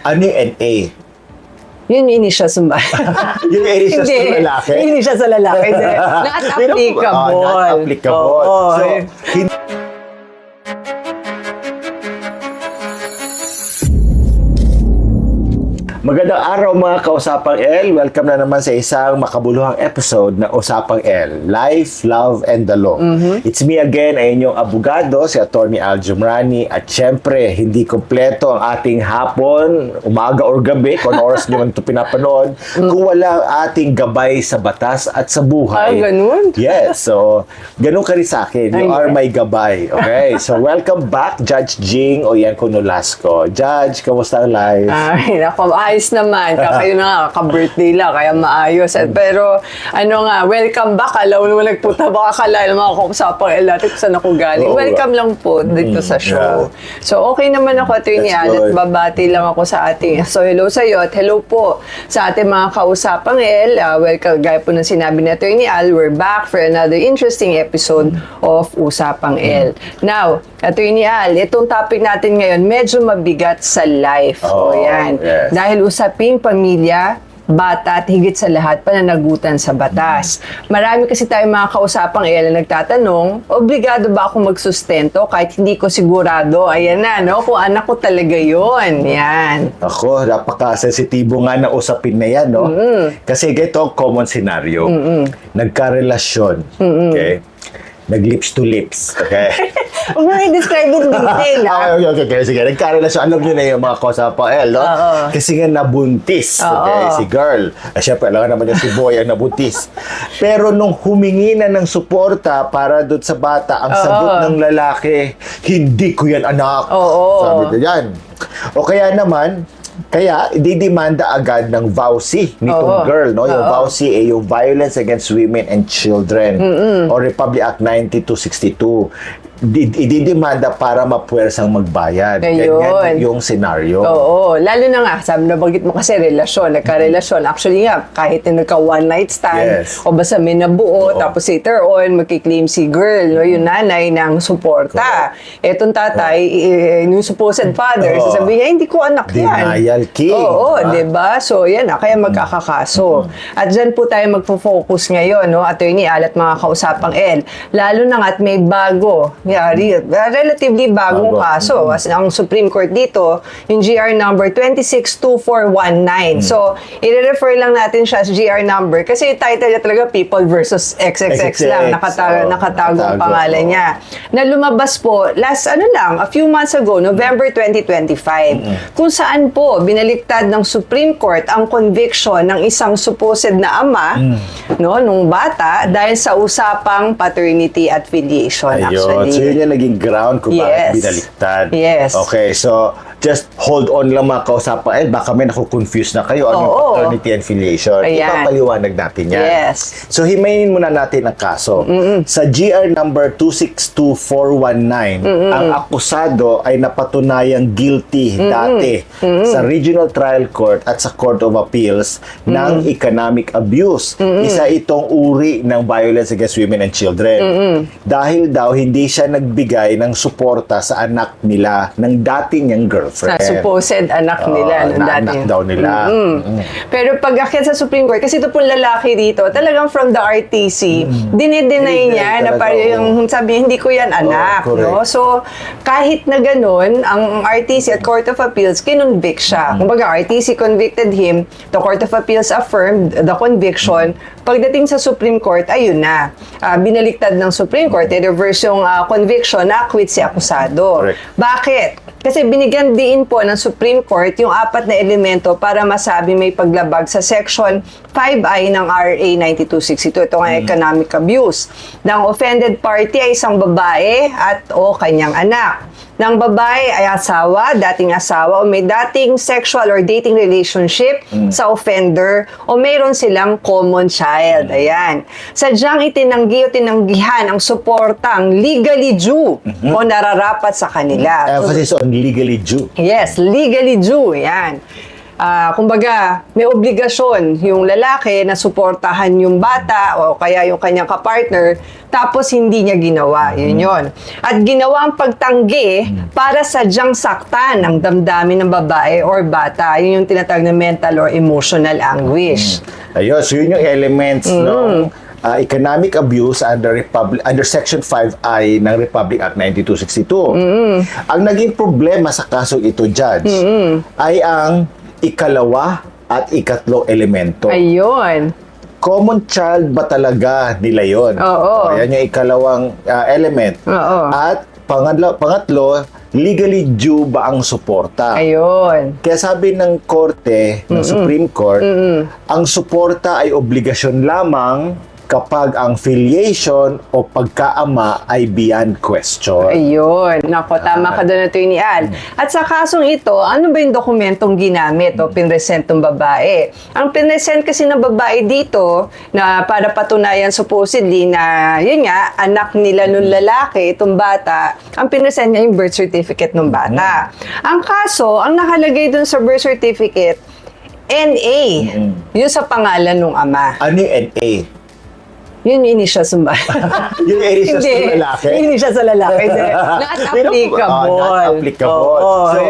Ano yung NA? Yun yung initial sa Yung initial sa lalaki? Yung initial sa lalaki. Not applicable. Not applicable. Oo. So, magandang araw mga kausapang L. Welcome na naman sa isang makabuluhang episode ng Usapang L, Life, Love, and the Law. It's me again, ay inyong abogado, si Atty. Al Jumrani. At syempre, hindi kompleto ang ating hapon, umaga or gabi, kung oras nyo man ito pinapanood, kung wala ating gabay sa batas at sa buhay. Ganun? Yes, so, ganun ka rin sa akin. You are my gabay. Okay, so welcome back, Judge Jing Oyenko Nolasco. Judge, kamusta ang life? Ay, naku, ayos naman. Kayo na nga, ka-birthday lang, kaya maayos. Pero, welcome back. Alam mo naman nagpunta, baka akala ng mga kausapang natin kung saan ako galing. Welcome lang po dito sa show. Yeah. So, okay naman ako, Atty. Al, at babati lang ako sa ating. So, hello sa iyo at hello po sa ating mga kausapang welcome, gaya po ng sinabi ni Atty. Al, we're back for another interesting episode of Usapang L. Now, Atty. Al, itong topic natin ngayon, medyo mabigat sa life. Yan. Yes. Dahil usaping pamilya, bata, at higit sa lahat, pananagutan sa batas. Marami kasi tayong mga kausapang na nagtatanong, obligado ba akong magsustento kahit hindi ko sigurado? Ayan na, no? Kung anak ko talaga yun. Yan. Ako, napaka-sensitibo nga na usapin na yan, no? Kasi ito, common scenario. Nagkarelasyon, okay? Nag-lips to lips, okay? Huwag mo i-describe in detail, ha? Okay, sige. Nagkarelasyon. Alam nyo na yung mga kausapang no? Kasi nga nabuntis, okay, si girl. Siyempre, alam naman yung si boy ang nabuntis. Pero nung humingi na ng suporta para doon sa bata, ang sagot ng lalaki, hindi ko yan anak. Sabi niya yan. O kaya naman, didemanda agad ng VAUSI nitong girl, no? Yung VAUSI ay yung Violence Against Women and Children or Republic Act 9262. Ididemanda para mapuwersang magbayad. Ganyan yung scenario. Oo. Lalo na nga, sabi na bagit mo kasi relasyon, nagka-relasyon. Actually nga, kahit na nagka one night stand, o basta may nabuo, tapos later on, magkiklaim si girl, no, yung nanay ng suporta. Etong tatay, yung supposed father, sasabihin niya, hindi ko anak yan. Denial king. Oo, diba? So, yan na, kaya magkakakaso. At dyan po tayo magpo-focus ngayon, no, Atty. Al at mga kausapang lalo na nga at may bago, relatively bagong kaso. As ang Supreme Court dito, yung GR number 262419. So, i-refer lang natin siya sa GR number kasi yung title niya talaga People versus XXX lang. Nakatagong pangalan niya. Na lumabas po, a few months ago, November 2025, kung saan po binaliktad ng Supreme Court ang conviction ng isang supposed na ama, no, nung bata dahil sa usapang paternity at filiation. Actually. So, yun yung naging ground kung bakit binaliktad. Yes. Okay, so, just hold on lang mga kausapang baka may naku-confuse na kayo ano yung paternity and filiation. Ipapaliwanag natin yan. Yes. So, himayin muna natin ang kaso. Sa GR number 262419, ang akusado ay napatunayang guilty dati sa Regional Trial Court at sa Court of Appeals ng economic abuse. Isa itong uri ng violence against women and children. Dahil daw hindi siya nagbigay ng suporta sa anak nila ng dati niyang girlfriend. Sa supposed anak nila. Anak daw nila. Pero pag akyat sa Supreme Court, kasi ito pong lalaki dito, talagang from the RTC, dinideny niya na parang yung sabi niya, hindi ko yan anak. No? So, kahit na ganun, ang RTC at Court of Appeals, kinonvict siya. Kumbaga, RTC convicted him, the Court of Appeals affirmed the conviction. Pagdating sa Supreme Court, ayun na. Binaliktad ng Supreme Court, i-reverse yung conviction na acquit si akusado. Correct. Bakit? Kasi binigyan din po ng Supreme Court yung 4 na elemento para masabi may paglabag sa Section 5I ng RA 9262. Ito nga economic abuse. Ng offended party ay isang babae at kanyang anak. Ng babae ay asawa, dating asawa, o may dating sexual or dating relationship sa offender, o mayroon silang common child. Ayan. Sadyang itinanggi o tinanggihan ang suportang legally due o nararapat sa kanila. Emphasis on legally due. Yes, legally due. Yan. kumbaga, may obligasyon yung lalaki na suportahan yung bata o kaya yung kanyang kapartner, tapos hindi niya ginawa. Yun yun. At ginawa ang pagtanggi para sadyang saktan ang damdamin ng babae or bata. Yun yung tinatawag na mental or emotional anguish. Ayun, so yun yung elements ng economic abuse under Section 5I ng Republic Act 9262. Ang naging problema sa kasong ito, Judge, ay ang ikalawa at ikatlong elemento. Ayun. Common child ba talaga nila yun? Oo. Yan yung ikalawang element. Oo. At pangatlo, legally due ba ang suporta? Ayun. Kaya sabi ng korte, ng Supreme Court, ang suporta ay obligasyon lamang kapag ang filiation o pagkaama ay beyond question. Ayun. Nako, tama ka doon, Atty. Al. At sa kasong ito, ano ba yung dokumentong ginamit o pinresent ng babae? Ang pinresent kasi ng babae dito, na para patunayan supposedly na, yun nga, anak nila nung lalaki, itong bata, ang pinresent niya yung birth certificate ng bata. Ang kaso, ang nakalagay doon sa birth certificate, NA. Yun sa pangalan ng ama. Ano yung NA? Yun yung initials ng bata. Yung initials ng lalaki? Yung initials sa lalaki. Not applicable. Not applicable. Oo. So,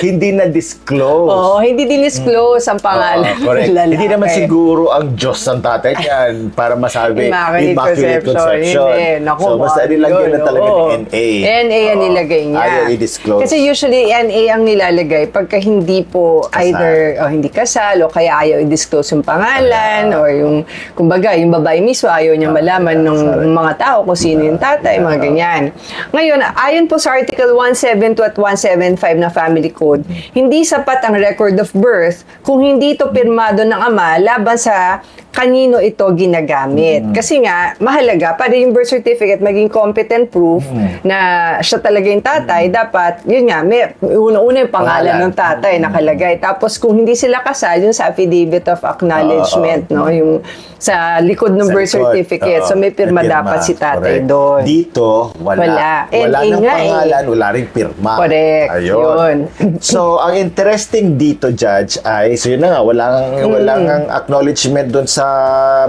hindi na-disclose. Oo, hindi din-disclose ang pangalan correct. ng lalaki. Hindi naman siguro ang Diyos ng tatay niyan para masabi Immaculate Conception. Hindi. Naku, so, basta nilagyan na talaga ng NA. NA ang nilagay niya. Ayaw i-disclose. Kasi usually, NA ang nilalagay pagka hindi po either hindi kasal o kaya ayaw i-disclose yung pangalan or yung, kumbaga, yung babae mismo ayaw niya malaman ng mga tao kung sino yung tatay, mga ganyan. Ngayon, ayon po sa Article 172 at 175 na Family Code, hindi sapat ang record of birth kung hindi ito pirmado ng ama laban sa kanino ito ginagamit. Kasi nga, mahalaga, para yung birth certificate maging competent proof na siya talaga yung tatay, dapat, yun nga, may una-una yung pangalan ng tatay nakalagay. Tapos kung hindi sila kasal, yung sa affidavit of acknowledgement, no, yung sa likod ng birth certificate. So may pirma dapat si tatay doon. Dito, wala. Wala NA ng nga pangalan, wala rin pirma. Correct. Ayun. Yun. So, ang interesting dito, Judge, ay, so yun na nga, walang acknowledgement doon sa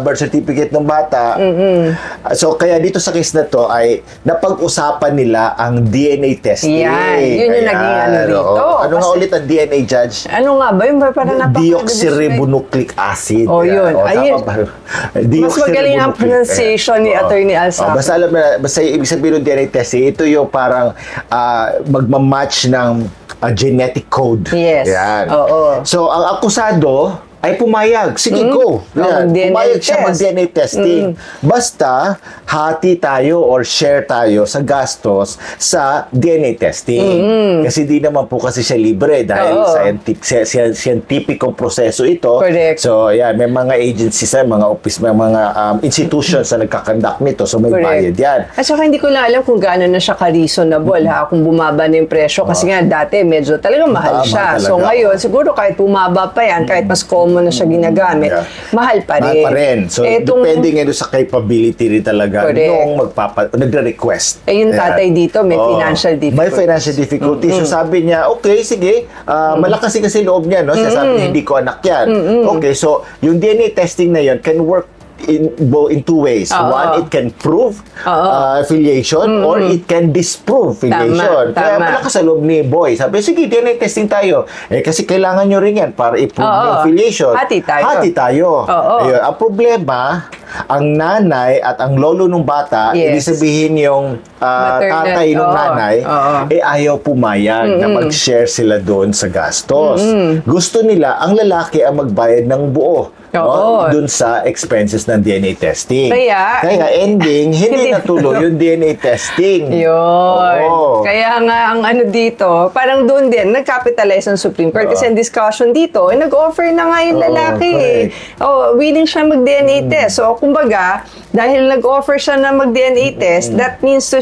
birth certificate ng bata. So, kaya dito sa case na to ay napag-usapan nila ang DNA testing. Yan. Yun yung naging ano dito. Ano nga ulit ang DNA, Judge? Ano nga ba? Yung parang Deoxyribonucleic acid. Oh, yun. Tama ba? Mas magaling ang pronunciation ni Atty. Alsa. Basta alam na, basta ibig sabihin ng DNA testing, ito yung parang magmamatch ng genetic code. Yes. Yan. Oo. So, ang akusado ay pumayag. Sige, go. Yan. mag-DNA Pumayag siya test. mag-DNA testing. Basta, hati tayo or share tayo sa gastos sa DNA testing. Kasi di naman po kasi siya libre dahil scientific proseso ito. Correct. So, yan. May mga agencies, mga office, may mga institutions na nagkakandak nito. So, may bayad yan. At saka hindi ko lang alam kung gaano na siya ka-reasonable kung bumaba na yung presyo. Kasi nga dati medyo talagang mahal siya. Talaga. So ngayon, siguro kahit bumaba pa yan, kahit mas common na siya ginagamit, mahal pa rin. Mahal pa rin. So, depende nga doon sa capability rin talaga nung nagre-request. Yung tatay dito, may financial difficulty. May financial difficulty. So, sabi niya, okay, sige, malakas kasi loob niya, no? Siya sabi niya, hindi ko anak yan. Okay, so, yung DNA testing na yun can work in two ways. One, it can prove affiliation or it can disprove affiliation. Kaya malakas sa loob ni Boy. Sabi, sige, DNA testing tayo. Kasi kailangan nyo rin yan para i-prove yung affiliation. Hati tayo. Hati tayo. Ayun. Ang problema, ang nanay at ang lolo ng bata, ibig sabihin yung tatay ng nanay, ayaw pumayag na mag-share sila doon sa gastos. Gusto nila, ang lalaki ang magbayad ng buo. Doon sa expenses ng DNA testing. Kaya ending, hindi natuloy yung DNA testing. Yun. Kaya nga, ang ano dito, parang doon din, nag-capitalize ang Supreme Court. Kasi ang discussion dito, nag-offer na nga yung lalaki. Willing siya mag-DNA test. So, kumbaga, dahil nag-offer siya na mag-DNA test, that means to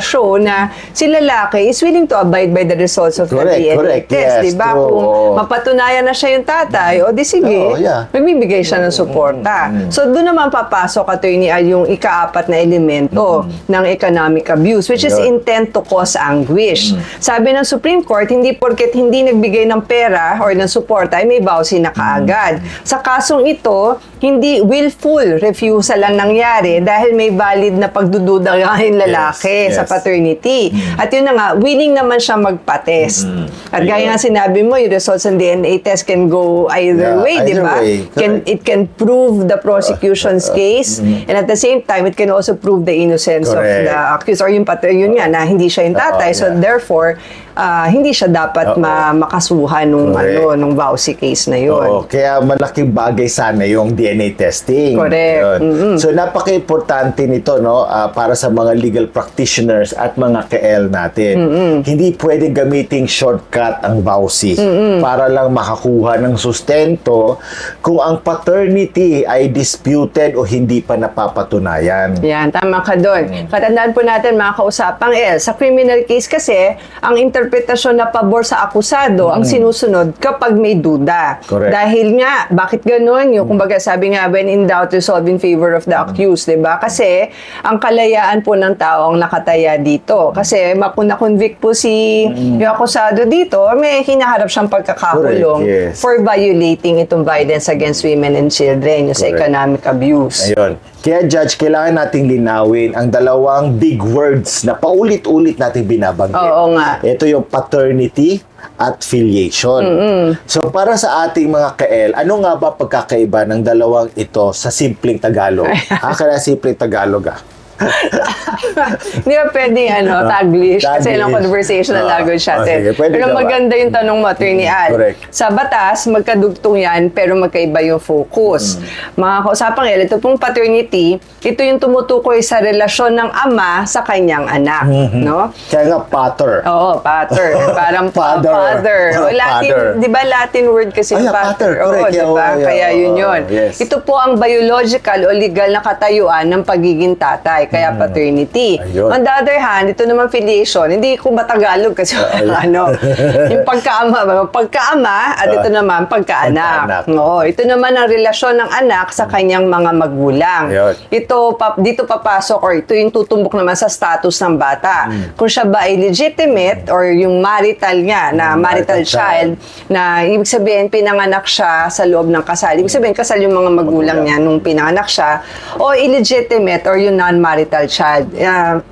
show na si lalaki is willing to abide by the results of the DNA test, yes, di ba? true. Kung mapatunayan na siya yung tatay, o di sige, magbibigay siya ng suporta. So, doon naman papasok, Attorney Al, yung ika-4 na elemento ng economic abuse, which is intent to cause anguish. Sabi ng Supreme Court, hindi porket hindi nagbigay ng pera or ng suporta, ay may bawsi na kaagad. Sa kasong ito, hindi willful refusal lang nangyari dahil may valid na pagdududa yung lalaki sa paternity. At yun na nga, willing naman siya magpa-test. At gaya nga sinabi mo, yung results ng DNA test can go either way, di ba? It can prove the prosecution's case, and at the same time, it can also prove the innocence of the accused or yung yun nga, na hindi siya yung tatay. So therefore, hindi siya dapat makasuhan nung vowsy case na yun. Kaya malaking bagay sana yung DNA testing. Correct. So napaka-importante nito, no, para sa mga legal practitioners at mga KL natin. Hindi pwedeng gamiting shortcut ang vowsy para lang makakuha ng sustento kung ang paternity ay disputed o hindi pa napapatunayan. Yan, tama ka doon. Katandaan po natin, mga kausapang sa criminal case kasi, ang interpretasyon na pabor sa akusado ang sinusunod kapag may duda. Correct. Dahil nga, bakit ganun? Yung kumbaga sabi nga, when in doubt, resolve in favor of the accused, diba? Kasi, ang kalayaan po ng tao ang nakataya dito. Kasi, na-convict po yung akusado dito, may hinaharap siyang pagkakakulong for violating itong violence against women and children, yung sa economic abuse. Ayun. Kaya, Judge, kailangan nating linawin ang dalawang big words na paulit-ulit nating binabanggit. Oo nga. Ito yung paternity at filiation. So, para sa ating mga KL, ano nga ba pagkakaiba ng dalawang ito sa simpleng Tagalog? Kaya simpleng Tagalog Hindi ba pwedeng Taglish? Kasi lang conversational language natin. Pero maganda yung tanong mo, Attorney Al. Sa batas, magkadugtong yan, pero magkaiba yung focus. Mga kausapang ito pong paternity, ito yung tumutukoy sa relasyon ng ama sa kanyang anak. No? Kaya nga, pater. Oo, pater. Parang father. Latin, di ba Latin word kasi pater? Oo, di ba? Kaya yun yun. Ito po ang biological o legal na katayuan ng pagiging tatay. Kaya paternity. On the other hand, ito naman filiation, hindi ko matagalog kasi yung pagkaama at ito naman pagkaanak. Oo, ito naman ang relasyon ng anak sa kanyang mga magulang. Dito papasok or ito yung tutumbok naman sa status ng bata. Kung siya ba ay legitimate or yung marital niya na marital child na ibig sabihin pinanganak siya sa loob ng kasal. Ibig sabihin kasal yung mga magulang niya nung pinanganak siya o illegitimate or yung non-marital child.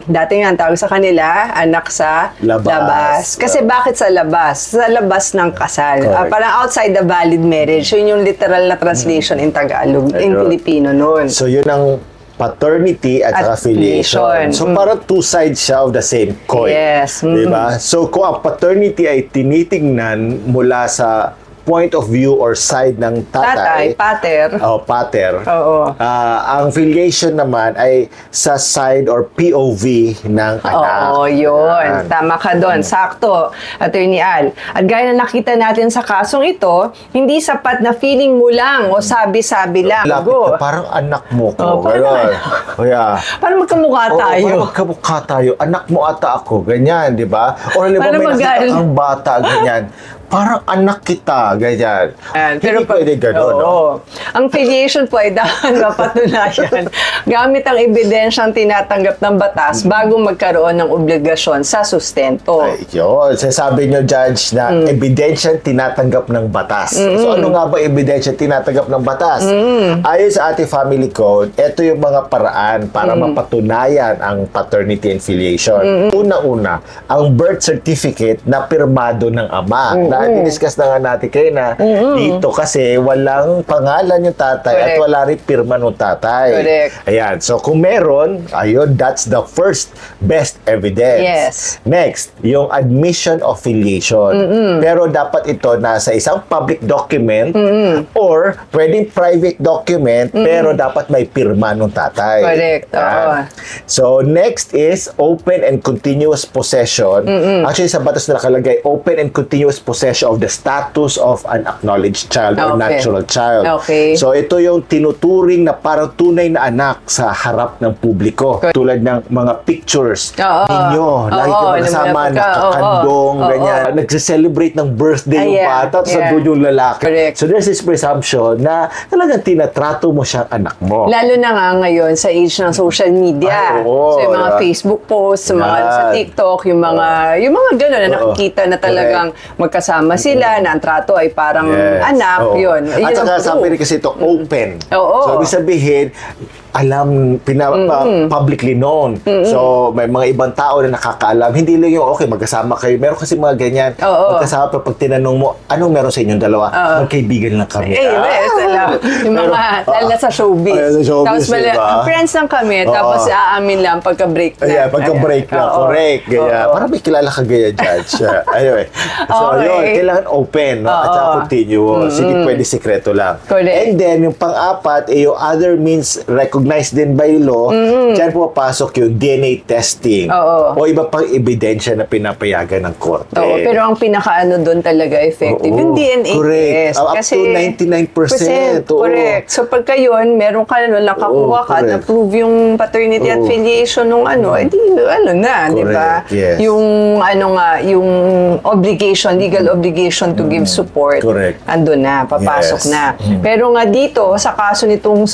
Dati nga, tawag sa kanila, anak sa labas. Kasi bakit sa labas? Sa labas ng kasal. Parang outside the valid marriage. Yun yung literal na translation in Tagalog, in Filipino noon. So, yun ang paternity at affiliation. So, parang two sides siya of the same coin. Yes. Diba? So, kung ang paternity ay tinitingnan mula sa point of view or side ng tatay. Pater. Pater. Oo. Ang filiation naman ay sa side or POV ng anak. Oo, yun. Tama ka doon. Sakto, Attorney Al. At gaya na nakita natin sa kasong ito, hindi sapat na feeling mo lang o sabi-sabi lang. Lapit ka, parang anak mo ko. Parang magkamukha tayo. Parang magkamukha tayo. Anak mo ata ako. Ganyan, di ba? O may nakita ang bata, ganyan. Parang anak kita, ganyan. Hindi pwede gano'n. Ang filiation po ay dahan mapatunayan gamit ang ebidensyang tinatanggap ng batas bago magkaroon ng obligasyon sa sustento. Yun. Sasabi nyo, Judge, na ebidensyang tinatanggap ng batas. So, ano nga ba ebidensyang tinatanggap ng batas? Ayon sa ating family code, ito yung mga paraan para mapatunayan ang paternity and filiation. Una-una, ang birth certificate na pirmado ng ama. Diniscuss na nga natin kayo na dito kasi walang pangalan yung tatay at wala rin pirma ng tatay. Ayan. So, kung meron, ayun, that's the first best evidence. Yes. Next, yung admission of filiation. Pero dapat ito nasa isang public document or pwedeng private document pero dapat may pirma ng tatay. Correct. So, next is open and continuous possession. Actually, sa batas na nakalagay, open and continuous possession possession of the status of an acknowledged child or Okay. natural child. Okay. So ito yung tinuturing na parang tunay na anak sa harap ng publiko. Tulad ng mga pictures Oo. ninyo. Lagi Oo, kayo magkasama, lumalapit ka. nakakandong, Oo. ganyan. Nagse-celebrate ng birthday yung Yeah. bata, tapos Yeah. nandun yung lalaki. Correct. So there's this presumption na talagang tinatrato mo siyang anak mo. Lalo na nga ngayon sa age ng social media. Ay, oo, so yung mga diba? Facebook posts, yung mga Yan. sa TikTok, yung mga gano'n na Oo. nakikita na talagang magkasama sila, na ang trato ay parang Yes. anak, Oo. yun. At Yun ang saka proof. sabi rin kasi ito, open. Oo. So, ibig sabihin, publicly known. So, may mga ibang tao na nakakaalam. Hindi lang yung, okay, magkasama kayo. Meron kasi mga ganyan. Oo. Magkasama, pero pag tinanong mo, anong meron sa inyong dalawa? Magkaibigan lang kami. Yes, alam. Yung mga, lalo na sa showbiz. Ayun, sa showbiz, Tapos, diba? friends lang kami, Oo. tapos aamin lang pagka-break na. Ayan, pagka-break na, Oo. correct. Ganyan. Oo. Parang may kilala ka ganyan, Judge. Anyway. So, Okay. yun, kailangan open, no? At saka Oo. continuous. Hindi pwede sekreto lang. Correct. And then, yung pang-apat, yung other means recognized din by law, dyan pumapasok yung DNA testing. Oo. O iba pang ebidensya na pinapayagan ng korte. Oo, pero ang pinakaano doon talaga effective, Oo. yung DNA Correct. test. Up to 99%. Oo. Correct. So pagka yun, meron ka nakakuha ka, correct. na-prove yung paternity Oo. affiliation nung edi na, di ba? Correct, yes. Yung yung obligation, legal obligation to give support, Correct. andun na, papasok Yes. na. Pero nga dito, sa kaso nitong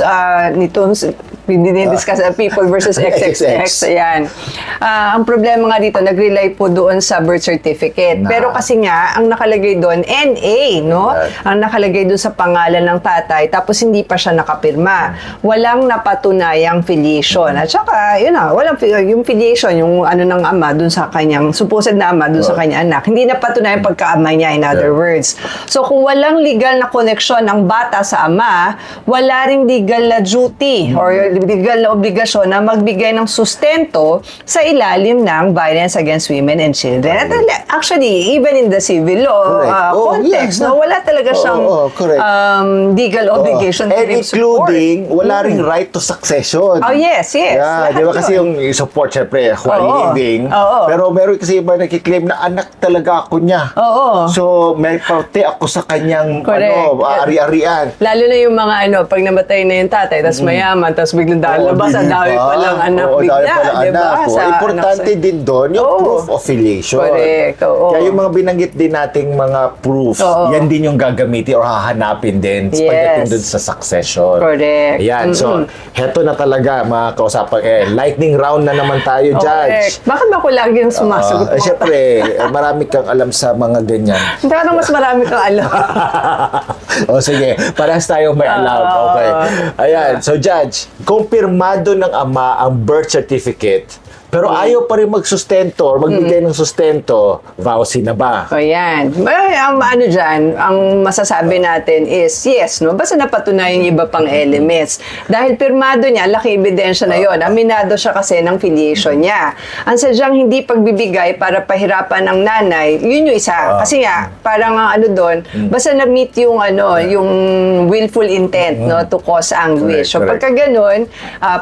discuss people versus XXX, ayan. Ang problema nga dito, nag-rely po doon sa birth certificate. Na. Pero kasi nga, ang nakalagay doon, NA, no? Right. Ang nakalagay doon sa pangalan ng tatay, tapos hindi pa siya nakapirma. Walang napatunayang filiation. At saka, yun na, yung filiation, yung ng ama doon sa kanyang, supposed na ama doon sa kanyang anak, hindi napatunayang pagkaama niya, in other words. So, kung walang legal na connection ng bata sa ama, wala ring legal na duty or legal na obligasyon na magbigay ng sustento sa ilalim ng Violence Against Women and Children. At actually, even in the civil law Correct. context, Yes. no, wala talaga siyang correct. legal obligation to And give support. including, wala ring right to succession. Oh, yes. Yeah, Lahat di ba kasi yun. yung support, syempre, while Oo. living. Oo. Pero meron kasi iba nakiklaim na anak talaga ako niya. Oo. So, may parte ako sa kanyang Correct. ari-arian. Lalo na yung mga pag namatay na yung tatay, tapos mayaman, tapos biglang lalabas, ang dami palang anak Oo, bigla, dami palang di ba? anak. Sa Importante anak din doon yung Oo. proof of filiation. Correct, oo. Kaya yung mga binanggit din nating mga proof, Oo. yan din yung gagamitin or hahanapin din Yes. pagdating doon sa succession. Correct. Ayan, so, heto na talaga mga kausapang lightning round na naman tayo, Judge. Correct. Bakit ba ako lagi yung sumasagot mo? Siyempre, marami kang alam sa mga ganyan. Parang mas marami kang alam. O sige, parehas tayo may alam. Okay. Ayan, so Judge, kumpirmado ng ama ang birth certificate, pero ayaw pa rin magsustento or magbigay ng sustento, vowsy na ba? O yan. Ang dyan, ang masasabi natin is yes, no? Basta napatunayan yung iba pang elements. Dahil pirmado niya, laki ebidensya na yon. Aminado siya kasi ng filiation niya. Ang sadyang hindi pagbibigay para pahirapan ng nanay, yun yung isa. Kasi nga, parang doon, basta na-meet yung yung willful intent, no, to cause anguish. So Correct. pagka ganun,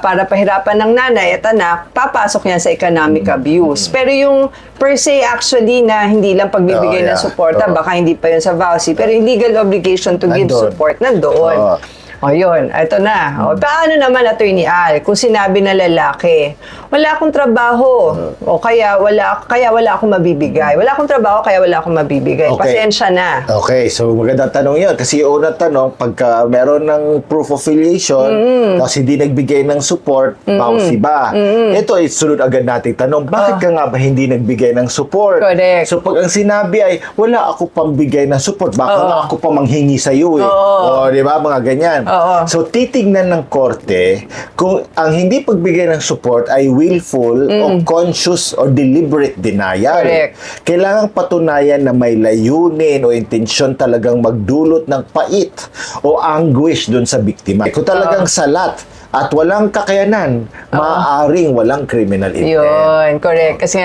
para pahirapan ng nanay at anak, papasok niya sa economic abuse. Pero yung per se actually na hindi lang pagbibigay Oo, ng yeah. suporta, Oo. baka hindi pa yun sa vowsy, pero yung legal obligation to give Nandun. support nandoon. Oo. O yun, ito na. O, paano naman, Attorney Al, kung sinabi na lalaki, wala akong trabaho, o kaya wala akong mabibigay. Wala akong trabaho, kaya wala akong mabibigay. Okay. Pasensya na. Okay, so magandang tanong yun. Kasi yung unang tanong, pagka meron ng proof of affiliation, tapos hindi nagbigay ng support, vowsy ba? Ito, sunod agad nating tanong, bakit ka nga ba hindi nagbigay ng support? Correct. So pag ang sinabi ay, wala ako pambigay ng support, baka Oo. nga ako pa manghingi sa'yo eh. Oo. O, di ba? Mga ganyan. Oo. So titignan ng korte kung ang hindi pagbigay ng support ay willful o conscious or deliberate denial. Correct. Kailangang patunayan na may layunin o intensyon talagang magdulot ng pait o anguish doon sa biktima. Kung talagang salat at walang kakayanan, maaaring walang criminal intent. Yun, correct. Kasi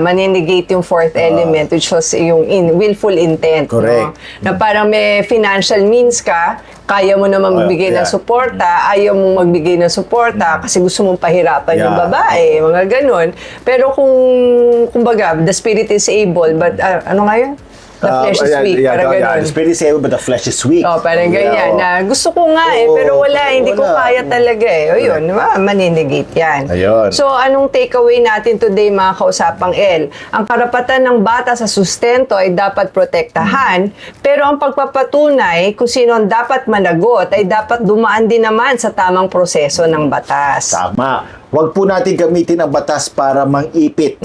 maninegate yung fourth element, which was yung willful intent. Correct. No? Na parang may financial means ka, kaya mo naman magbigay ng yeah. suporta, ayaw mong magbigay ng suporta kasi gusto mong pahirapan yung Yeah. babae, mga ganun. Pero kumbaga, the spirit is able, but ano nga yun? The flesh is weak, parang ganun. Spirit is able, but the flesh is weak. Oh, parang ganyan. Na gusto ko nga pero hindi ko kaya talaga O yun, maninigit yan. Ayun. So, anong takeaway natin today mga kausapang L? Ang karapatan ng bata sa sustento ay dapat protektahan, pero ang pagpapatunay kung sino ang dapat managot ay dapat dumaan din naman sa tamang proseso ng batas. Tama. Huwag po natin gamitin ang batas para mangipit.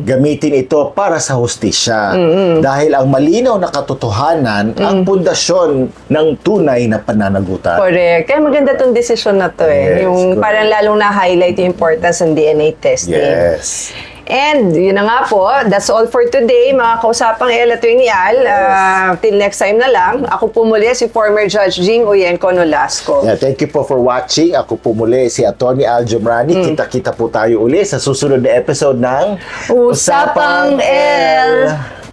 Gamitin ito para sa hustisya. Dahil ang malinaw na katotohanan ang pundasyon ng tunay na pananagutan. Correct. Kaya maganda tong desisyon na to Yes, yung correct. parang lalong na-highlight yung importance ng DNA testing. Yes. And yun na nga po, that's all for today, mga kausapang L at ni Al. Till next time na lang, ako po muli si former Judge Jing Uyenko Nolasco. Yeah, thank you po for watching. Ako po muli si Atty. Al Jumrani. Kita-kita po tayo uli sa susunod na episode ng Usapang L.